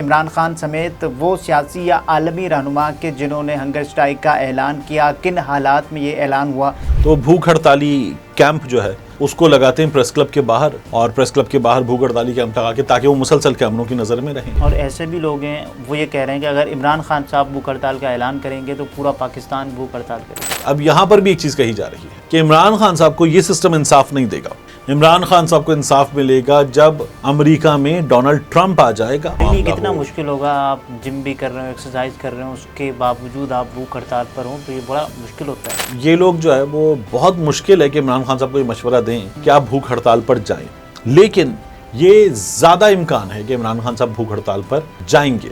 इमरान खान समेत वो सियासी या आलमी रहनुमा के जिन्होंने हंगर स्ट्राइक का ऐलान किया, किन हालात में ये ऐलान हुआ। तो भूख हड़ताली कैंप जो है उसको लगाते हैं प्रेस क्लब के बाहर, और प्रेस क्लब के बाहर भूख हड़ताली कैंप लगा के ताकि वो मुसलसल कैमरों की नज़र में रहें। और ऐसे भी लोग हैं वो ये कह रहे हैं कि अगर इमरान खान साहब भूख हड़ताल का ऐलान करेंगे तो पूरा पाकिस्तान भूख हड़ताल करेगा। अब यहाँ पर भी एक चीज़ कही जा रही है कि इमरान खान साहब को ये सिस्टम इंसाफ नहीं देगा। इमरान खान साहब को इंसाफ मिलेगा जब अमेरिका में डोनाल्ड ट्रंप आ जाएगा। नहीं, कितना मुश्किल होगा, आप जिम भी कर रहे हो, एक्सरसाइज कर रहे हो, उसके बावजूद आप भूख हड़ताल पर हो, तो ये बड़ा मुश्किल होता है। ये लोग जो है वो बहुत मुश्किल है कि इमरान खान साहब को ये मशवरा दें कि आप भूख हड़ताल पर जाएं, लेकिन ये ज्यादा इम्कान है कि इमरान खान साहब भूख हड़ताल पर जाएंगे।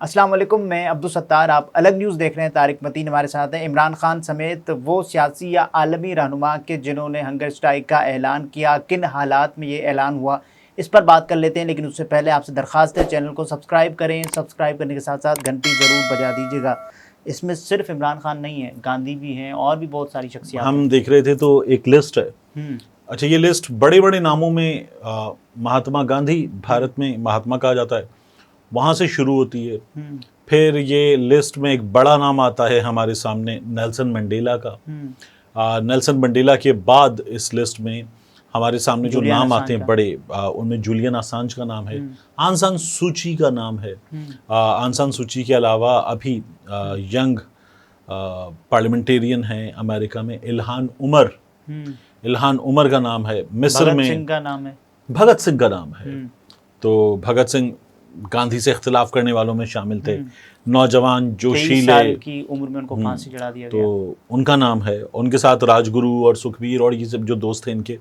अस्सलाम वालेकुम, मैं अब्दुल सत्तार, आप अलग न्यूज़ देख रहे हैं। तारिक मतीन हमारे साथ हैं। इमरान खान समेत वो सियासी या आलमी रहनुमा के जिन्होंने हंगर स्ट्राइक का ऐलान किया, किन हालात में ये ऐलान हुआ, इस पर बात कर लेते हैं। लेकिन उससे पहले आपसे दरख्वास्त है, चैनल को सब्सक्राइब करें। सब्सक्राइब करने के साथ साथ घंटी ज़रूर बजा दीजिएगा। इसमें सिर्फ इमरान खान नहीं है, गांधी भी हैं और भी बहुत सारी शख्सियत हम देख रहे थे तो एक लिस्ट है। अच्छा, ये लिस्ट बड़े बड़े नामों में महात्मा गांधी, भारत में महात्मा कहा जाता है, वहाँ से शुरू होती है। फिर ये लिस्ट में एक बड़ा नाम आता है हमारे सामने, नेल्सन मंडेला का। नेल्सन मंडेला के बाद इस लिस्ट में हमारे सामने जो नाम आते हैं बड़े, उनमें जूलियन असांज का नाम है, आंग सान सूची का नाम है। आंग सान सूची के अलावा अभी यंग पार्लियामेंटेरियन हैं अमेरिका में, इल्हान उमर का नाम है। मिस्र में भगत सिंह का नाम है। तो भगत सिंह गांधी से इख्तिलाफ करने वालों में शामिल थे। नौजवान जोशीले की उम्र में उनको फांसी चढ़ा दिया गया, तो उनका नाम है। उनके साथ राजगुरु और सुखबीर और ये सब जो दोस्त थे इनके,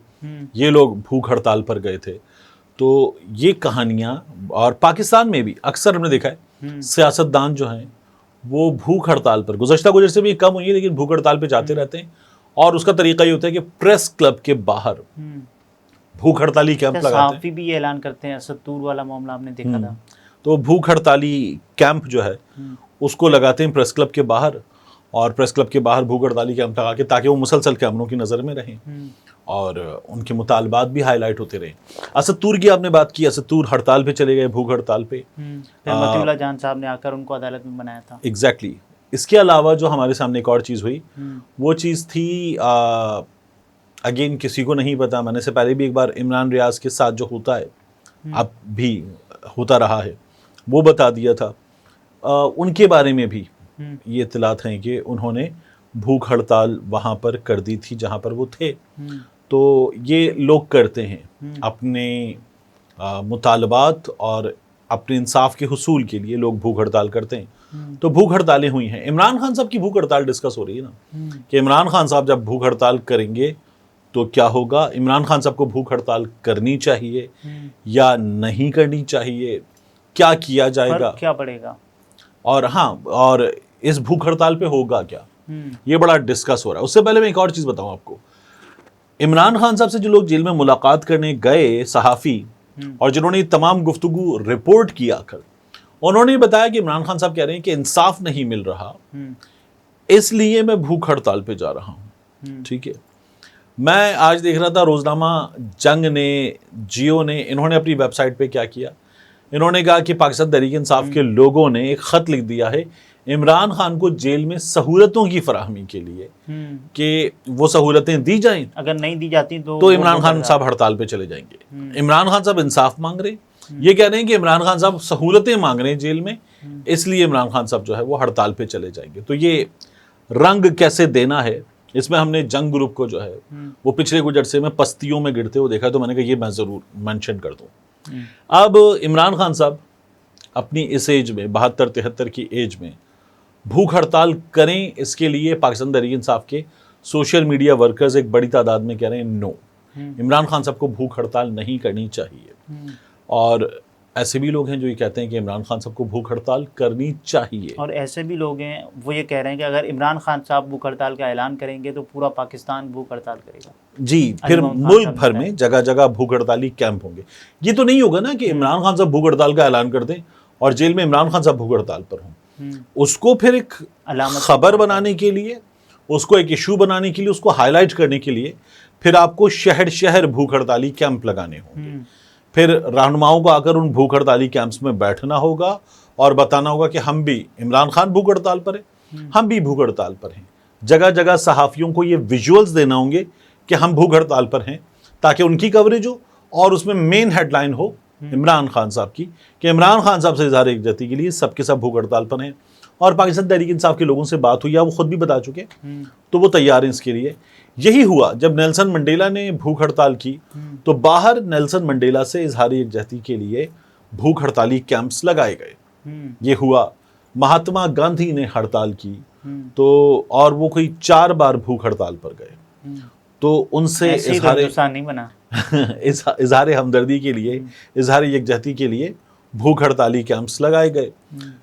ये लोग भूख हड़ताल पर गए थे। तो ये कहानियां, और पाकिस्तान में भी अक्सर हमने देखा है सियासतदान जो हैं वो भूख हड़ताल पर, गुज़श्ता गुजर से भी कम हुई है लेकिन भूख हड़ताल पर जाते रहते हैं। और उसका तरीका ये होता है कि प्रेस क्लब के बाहर भूख हड़ताली कैंप लगाते हैं। भी ये ऐलान करते हैं, असदूर वाला मामला आपने देखा था। तो भूख हड़ताली कैंप जो है उसको लगाते हैं प्रेस क्लब के बाहर, और प्रेस क्लब के बाहर भूख हड़ताली कैंप लगा के ताकि वो मुसलसल कैमरों की नज़र में रहें और उनके मुतालबात भी हाईलाइट होते रहे। असदूर की आपने बात की, असदूर हड़ताल पे चले गए, भूख हड़ताल पे। मतीउल्लाह जान साहब ने आकर उनको अदालत में बनाया था। एग्जैक्टली। इसके अलावा जो हमारे सामने एक और चीज़ हुई, वो चीज़ थी अगेन किसी को नहीं पता, मैंने से पहले भी एक बार इमरान रियाज के साथ जो होता है, अब भी होता रहा है, वो बता दिया था। उनके बारे में भी ये इत्तलात हैं कि उन्होंने भूख हड़ताल वहाँ पर कर दी थी जहाँ पर वो थे। तो ये लोग करते हैं अपने मुतालबात और अपने इंसाफ के हुसूल के लिए लोग भूख हड़ताल करते हैं। तो भूख हड़तालें हुई हैं। इमरान खान साहब की भूख हड़ताल डिस्कस हो रही है ना, कि इमरान खान साहब जब भूख हड़ताल करेंगे तो क्या होगा। इमरान खान साहब को भूख हड़ताल करनी चाहिए या नहीं करनी चाहिए, क्या किया जाएगा, क्या पड़ेगा, और हाँ, और इस भूख हड़ताल पे होगा क्या, ये बड़ा डिस्कस हो रहा है। उससे पहले मैं एक और चीज़ बताऊं आपको। इमरान खान साहब से जो लोग जेल में मुलाकात करने गए, सहाफ़ी, और जिन्होंने तमाम गुफ्तगू रिपोर्ट किया कर, उन्होंने बताया कि इमरान खान साहब कह रहे हैं कि इंसाफ नहीं मिल रहा, इसलिए मैं भूख हड़ताल पे जा रहा हूँ। ठीक है। मैं आज देख रहा था रोजनामा जंग ने, जियो ने, इन्होंने अपनी वेबसाइट पे क्या किया, इन्होंने कहा कि पाकिस्तान तहरीक इंसाफ के लोगों ने एक ख़त लिख दिया है इमरान खान को जेल में सहूलतों की फराहमी के लिए कि वो सहूलतें दी जाएं, अगर नहीं दी जाती तो इमरान खान साहब हड़ताल पे चले जाएंगे। इमरान खान साहब इंसाफ मांग रहे हैं, ये कह रहे हैं कि इमरान खान साहब सहूलतें मांग रहे हैं जेल में, इसलिए इमरान खान साहब जो है वो हड़ताल पे चले जाएंगे। तो ये रंग कैसे देना है, इसमें हमने जंग ग्रुप को जो है वो पिछले कुछ अरसे में पस्तियों में गिरते हुए देखा, तो मैंने कहा ये मैं ज़रूर मेंशन कर दूं। अब इमरान खान साहब अपनी इस एज में, 72-73 की एज में भूख हड़ताल करें, इसके लिए पाकिस्तान तहरीक इंसाफ के सोशल मीडिया वर्कर्स एक बड़ी तादाद में कह रहे हैं नो, इमरान खान साहब को भूख हड़ताल नहीं करनी चाहिए। और ऐसे भी लोग हैं जो ये कहते हैं कि इमरान खान साहब को भूख हड़ताल करनी चाहिए। और ऐसे भी लोग हैं वो ये कह रहे हैं कि अगर इमरान खान साहब भूख हड़ताल का ऐलान करेंगे तो पूरा पाकिस्तान भूख हड़ताल करेगा। जी, फिर मुल्क भर में जगह जगह भूख हड़ताली कैंप होंगे। ये तो नहीं होगा ना कि इमरान खान साहब भूख हड़ताल का ऐलान कर दें और जेल में इमरान खान साहब भूख हड़ताल पर हों, उसको फिर एक खबर बनाने के लिए, उसको एक इशू बनाने के लिए, उसको हाईलाइट करने के लिए फिर आपको शहर शहर भूख हड़ताली कैंप लगाने होंगे। फिर रहनुमाओं को आकर उन भूख हड़ताली कैंप्स में बैठना होगा और बताना होगा कि हम भी, इमरान खान भूख हड़ताल पर है, हम भी भूख हड़ताल पर हैं। जगह जगह सहाफ़ियों को ये विजुअल्स देना होंगे कि हम भूख हड़ताल पर हैं, ताकि उनकी कवरेज हो और उसमें मेन हेडलाइन हो इमरान खान साहब की, कि इमरान खान साहब से इज़हार यकजहती के लिए सबके सब भूख हड़ताल पर हैं। और पाकिस्तान तहरीक इंसाफ के लोगों से बात हुई, या वो खुद भी बता चुके, तो वो तैयार हैं इसके लिए। यही हुआ जब नेल्सन मंडेला ने भूख हड़ताल की, तो बाहर नेल्सन मंडेला से इज़हार यकजहती के लिए भूख हड़ताली कैंप्स लगाए गए। ये हुआ। महात्मा गांधी ने हड़ताल की, तो और वो कोई 4 बार भूख हड़ताल पर गए, तो उनसे इज़हार हमदर्दी के लिए, इज़हार यकजहती के लिए भूख हड़ताली कैंप्स लगाए गए।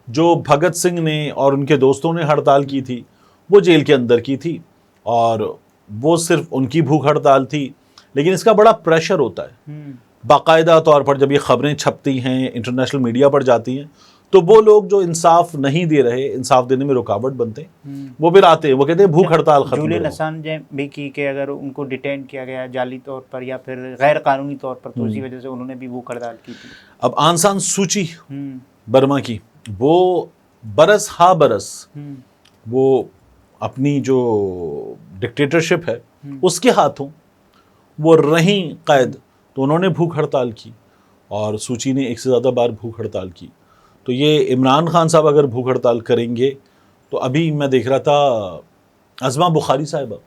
जो भगत सिंह ने और उनके दोस्तों ने हड़ताल की थी, वो जेल के अंदर की थी, और वो सिर्फ उनकी भूख हड़ताल थी। लेकिन इसका बड़ा प्रेशर होता है बाकायदा तौर पर, जब ये खबरें छपती हैं, इंटरनेशनल मीडिया पर जाती हैं, तो वो लोग जो इंसाफ नहीं दे रहे, इंसाफ देने में रुकावट बनते हैं, वो फिर आते हैं, वो कहते हैं भूख हड़ताल खत्म करो। जूलियन असांज भी की कि अगर उनको डिटेन किया गया जाली तौर पर या फिर गैर कानूनी तौर पर, तो इसी वजह से उन्होंने भी भूख हड़ताल की थी। अब आंग सान सूची बर्मा की, वो बरस हा बरस वो अपनी जो डिक्टेटरशिप है उसके हाथों वो रहीं कैद, तो उन्होंने भूख हड़ताल की, और सूची ने 1 से ज़्यादा बार भूख हड़ताल की। तो ये इमरान खान साहब अगर भूख हड़ताल करेंगे, तो अभी मैं देख रहा था अज़मा बुखारी साहिबा,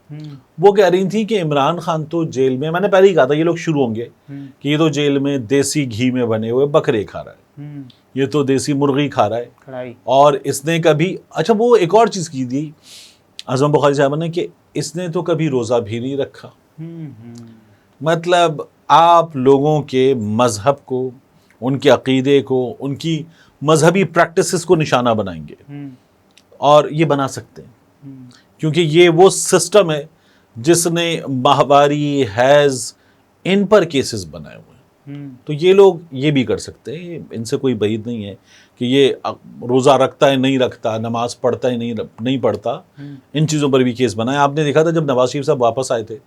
वो कह रही थी कि इमरान खान तो जेल में, मैंने पहले ही कहा था ये लोग शुरू होंगे कि ये तो जेल में देसी घी में बने हुए बकरे खा रहा है, ये तो देसी मुर्गी खा रहा है, और इसने कभी, अच्छा वो एक और चीज़ की थी अज़मा बुखारी साहिबा ने, कि इसने तो कभी रोज़ा भी नहीं रखा। मतलब आप लोगों के मज़हब को, उनके अक़ीदे को, उनकी मजहबी प्रैक्टिसेस को निशाना बनाएंगे, और ये बना सकते हैं क्योंकि ये वो सिस्टम है जिसने माहवारी, हैज़, इन पर केसेस बनाए हुए हैं। तो ये लोग ये भी कर सकते हैं, इनसे कोई बईद नहीं है कि ये रोज़ा रखता है नहीं रखता, नमाज पढ़ता है नहीं पढ़ता, इन चीज़ों पर भी केस बनाए। आपने देखा था जब नवाज शरीफ साहब वापस आए थे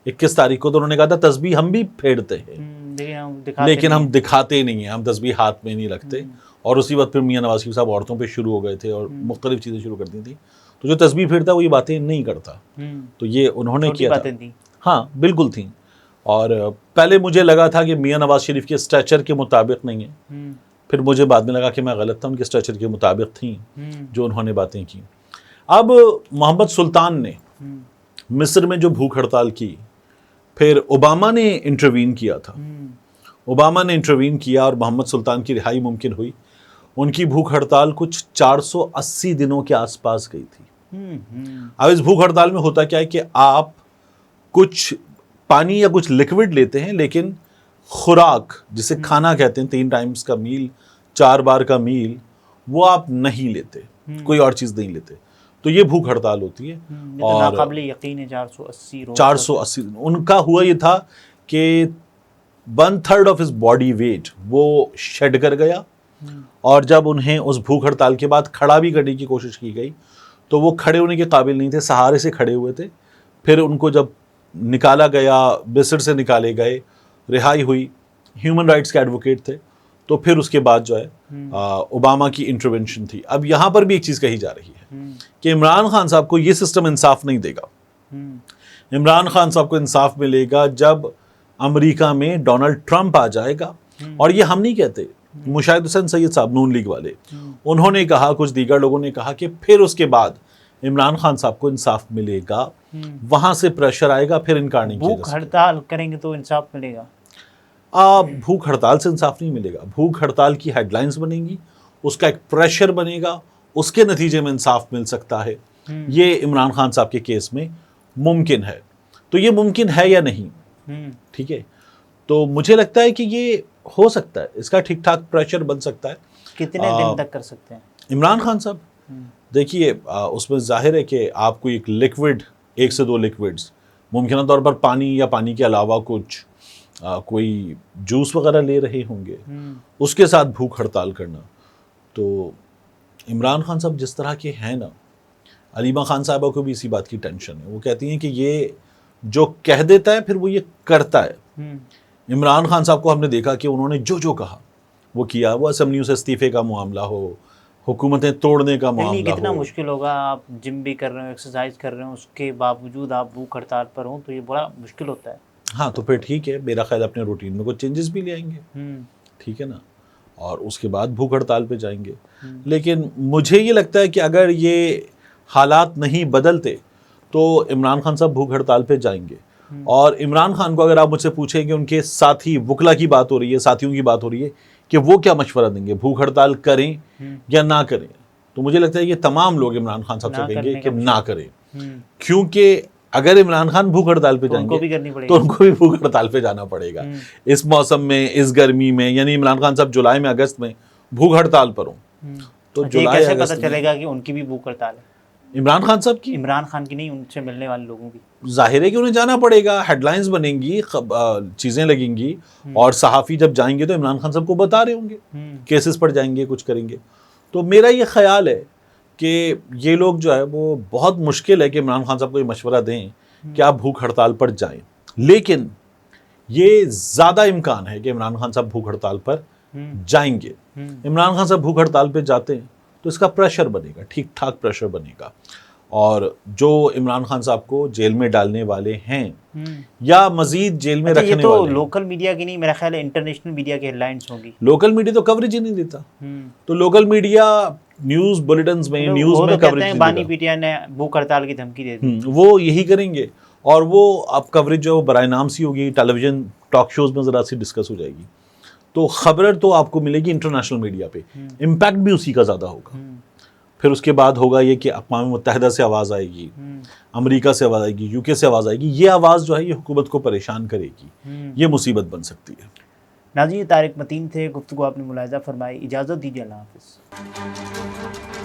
21 तारीख को, तो उन्होंने कहा था तस्बीह हम भी फेरते हैं, लेकिन हम दिखाते नहीं हैं, हम तस्बीह हाथ में नहीं रखते। और उसी वक्त फिर मियाँ नवाज शरीफ साहब औरतों पे शुरू हो गए थे और मुख्तलिफ चीज़ें शुरू कर दी थी। तो जो तस्बीह फेरता वो ये बातें नहीं करता, तो ये उन्होंने किया था। हाँ बिल्कुल थी। और पहले मुझे लगा था कि मियाँ नवाज शरीफ के स्ट्रेचर के मुताबिक नहीं है, फिर मुझे बाद में लगा कि मैं गलत था, उनके स्ट्रेचर के मुताबिक थी जो उन्होंने बातें की। अब मोहम्मद सुल्तान ने मिस्र में जो भूख हड़ताल की, फिर ओबामा ने इंटरवीन किया था, ओबामा ने इंटरवीन किया और मोहम्मद सुल्तान की रिहाई मुमकिन हुई। उनकी भूख हड़ताल कुछ 480 दिनों के आसपास गई थी। अब इस भूख हड़ताल में होता क्या है कि आप कुछ पानी या कुछ लिक्विड लेते हैं, लेकिन खुराक जिसे खाना कहते हैं, 3 टाइम्स का मील, 4 बार का मील, वो आप नहीं लेते, कोई और चीज़ नहीं लेते। तो ये भूख हड़ताल होती है। और नाकाबिले यकीन है 480 उनका हुआ ये था कि 1/3 ऑफ हिज बॉडी वेट वो शेड कर गया, और जब उन्हें उस भूख हड़ताल के बाद खड़ा भी करने की कोशिश की गई तो वो खड़े होने के काबिल नहीं थे, सहारे से खड़े हुए थे। फिर उनको जब निकाला गया, बिस्तर से निकाले गए, रिहाई हुई, ह्यूमन राइट्स के एडवोकेट थे, तो फिर उसके बाद जो है ओबामा की इंटरवेंशन थी। अब यहाँ पर भी एक चीज़ कही जा रही है कि इमरान खान साहब को ये सिस्टम इंसाफ नहीं देगा। इमरान खान साहब को इंसाफ मिलेगा जब अमेरिका में डोनाल्ड ट्रंप आ जाएगा। और ये हम नहीं कहते, मुशाहिद हुसैन सैयद साहब नून लीग वाले, उन्होंने कहा, कुछ दीगर लोगों ने कहा कि फिर उसके बाद इमरान खान साहब को इंसाफ मिलेगा, वहां से प्रेशर आएगा, फिर इनकार नहीं किया। भूख हड़ताल करेंगे तो इंसाफ मिलेगा? भूख हड़ताल से इंसाफ नहीं मिलेगा। भूख हड़ताल की हेडलाइंस बनेंगी, उसका एक प्रेशर बनेगा, उसके नतीजे में इंसाफ मिल सकता है। ये इमरान खान साहब के केस में मुमकिन है। तो ये मुमकिन है या नहीं, ठीक है, तो मुझे लगता है कि ये हो सकता है, इसका ठीक ठाक प्रेशर बन सकता है। कितने दिन तक कर सकते हैं इमरान खान साहब? देखिए, उसमें जाहिर है कि आपको एक लिक्विड, 1 से 2 लिक्विड्स, मुमकिन तौर पर पानी या पानी के अलावा कुछ कोई जूस वगैरह ले रहे होंगे, उसके साथ भूख हड़ताल करना, तो इमरान खान साहब जिस तरह के हैं ना, अलीमा खान साहबा को भी इसी बात की टेंशन है। वो कहती हैं कि ये जो कह देता है फिर वो ये करता है। इमरान खान साहब को हमने देखा कि उन्होंने जो जो कहा वो किया। वो असेंबलियों से इस्तीफे का मामला हो, हुकूमतें तोड़ने का मामला कितना हो। मुश्किल होगा, आप जिम भी कर रहे हो, एक्सरसाइज कर रहे हो, उसके बावजूद आप भूख हड़ताल पर हो, तो ये बड़ा मुश्किल होता है। हाँ, तो फिर ठीक है, मेरा ख्याल अपने रूटीन में कुछ चेंजेस भी ले आएंगे, ठीक है ना, और उसके बाद भूख हड़ताल पे जाएंगे। लेकिन मुझे ये लगता है कि अगर ये हालात नहीं बदलते तो इमरान खान साहब भूख हड़ताल पे जाएंगे। और इमरान खान को अगर आप मुझसे पूछें कि उनके साथी वकला की बात हो रही है, साथियों की बात हो रही है कि वो क्या मशवरा देंगे, भूख हड़ताल करें या ना करें, तो मुझे लगता है ये तमाम लोग इमरान खान साहब से कहेंगे कि ना करें। क्योंकि अगर इमरान खान भूख हड़ताल पे जाएंगे तो उनको भी भूख हड़ताल पे जाना पड़ेगा। इस मौसम में, इस गर्मी में, यानी इमरान खान साहब जुलाई में, अगस्त में भूख हड़ताल पर हों तो जुलाई कैसे पता चलेगा कि उनकी भी भूख हड़ताल है? इमरान खान साहब की, इमरान खान की नहीं, उनसे मिलने वाले लोगों की। जाहिर है कि उन्हें जाना पड़ेगा, हेडलाइंस बनेंगी, चीज़ें लगेंगी, और सहाफ़ी जब जाएंगे तो इमरान खान साहब को बता रहे होंगे, केसेस पर जाएंगे, कुछ करेंगे। तो मेरा ये ख्याल है कि ये लोग जो है वो बहुत मुश्किल है कि इमरान खान साहब को ये मशवरा दें कि आप भूख हड़ताल पर जाएं। लेकिन ये ज़्यादा इम्कान है कि इमरान खान साहब भूख हड़ताल पर जाएंगे। इमरान खान साहब भूख हड़ताल पर जाते हैं तो इसका प्रेशर बनेगा, ठीक ठाक प्रेशर बनेगा, और जो इमरान खान साहब को जेल में डालने वाले हैं या मजीद जेल में रखने तो वाले, लोकल मीडिया की नहीं, मेरा ख्याल है इंटरनेशनल मीडिया की हेडलाइंस होगी। लोकल मीडिया तो कवरेज ही नहीं देता। तो लोकल मीडिया न्यूज़ बुलेटिन्स में, न्यूज़ में कवरेज नहीं देता। बानी पीटीआई ने भूख हड़ताल की धमकी दे दी, वो यही करेंगे, और वो अब कवरेज जो बराए नाम सी होगी, टेलीविजन टॉक शोज में ज़रा सी डिस्कस हो जाएगी, तो खबर तो आपको मिलेगी इंटरनेशनल मीडिया पे, इम्पैक्ट भी उसी का ज़्यादा होगा। फिर उसके बाद होगा ये कि अक़वाम मुत्तहिदा से आवाज़ आएगी, अमेरिका से आवाज़ आएगी, यूके से आवाज़ आएगी। ये आवाज़ जो है ये हुकूमत को परेशान करेगी, ये मुसीबत बन सकती है। नाज़रीन, तारिक मतीन थे, गुफ्तगू आपने मुलाहिज़ा फरमाई। इजाज़त दीजिए, अल्लाह हाफ़िज़।